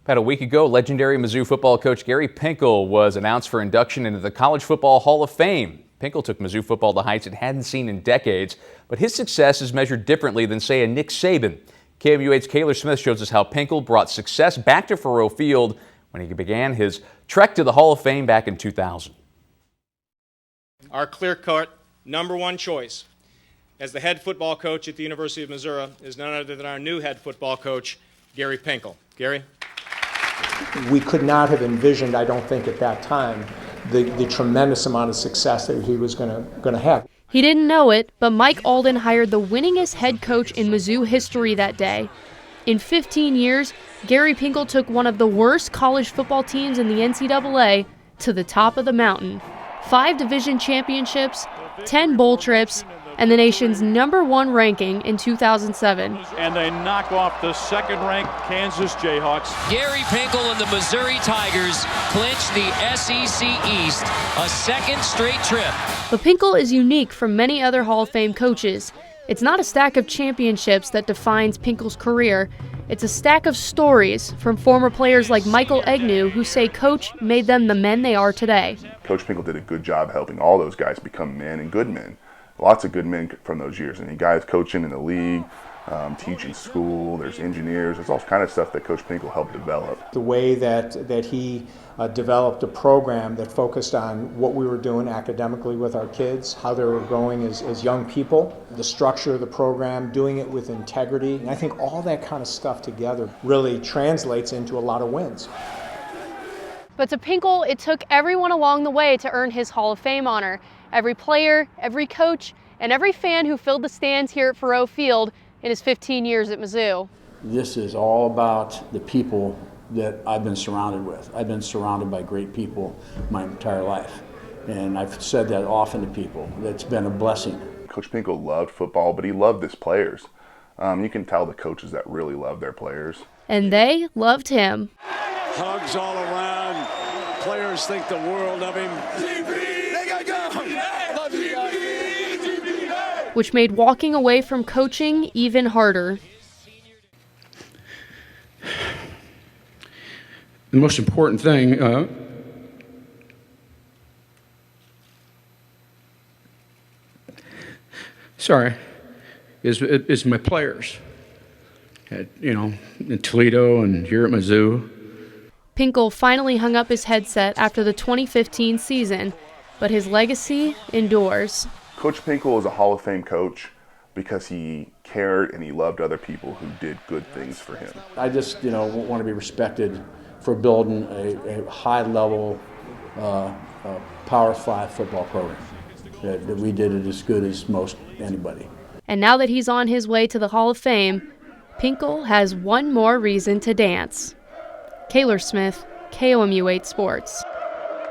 About a week ago, legendary Mizzou football coach Gary Pinkel was announced for induction into the College Football Hall of Fame. Pinkel took Mizzou football to heights it hadn't seen in decades, but his success is measured differently than, say, a Nick Saban. KMU8's Kaylor Smith shows us how Pinkel brought success back to Faurot Field when he began his trek to the Hall of Fame back in 2000. Our clear-cut #1 choice as the head football coach at the University of Missouri is none other than our new head football coach, Gary Pinkel. Gary? We could not have envisioned, I don't think at that time, the tremendous amount of success that he was going to have. He didn't know it, but Mike Alden hired the winningest head coach in Mizzou history that day. In 15 years, Gary Pinkel took one of the worst college football teams in the NCAA to the top of the mountain. 5 division championships, 10 bowl trips, and the nation's #1 ranking in 2007. And they knock off the second-ranked Kansas Jayhawks. Gary Pinkel and the Missouri Tigers clinch the SEC East, a second straight trip. But Pinkel is unique from many other Hall of Fame coaches. It's not a stack of championships that defines Pinkel's career. It's a stack of stories from former players like Michael Egnew, who say Coach made them the men they are today. Coach Pinkel did a good job helping all those guys become men and good men. Lots of good men from those years. And guys coaching in the league, teaching school, there's engineers, there's all kind of stuff that Coach Pinkel helped develop. The way that he developed a program that focused on what we were doing academically with our kids, how they were growing as young people, the structure of the program, doing it with integrity. And I think all that kind of stuff together really translates into a lot of wins. But to Pinkel, it took everyone along the way to earn his Hall of Fame honor. Every player, every coach, and every fan who filled the stands here at Faurot Field in his 15 years at Mizzou. This is all about the people that I've been surrounded with. I've been surrounded by great people my entire life. And I've said that often to people. It's been a blessing. Coach Pinkel loved football, but he loved his players. You can tell the coaches that really love their players. And they loved him. Hugs all around. Players think the world of him. Which made walking away from coaching even harder. The most important thing is my players. In Toledo and here at Mizzou. Pinkel finally hung up his headset after the 2015 season, but his legacy endures. Coach Pinkel is a Hall of Fame coach because he cared and he loved other people who did good things for him. I just, want to be respected for building a high-level Power 5 football program. That we did it as good as most anybody. And now that he's on his way to the Hall of Fame, Pinkel has one more reason to dance. Kaylor Smith, KOMU8 Sports.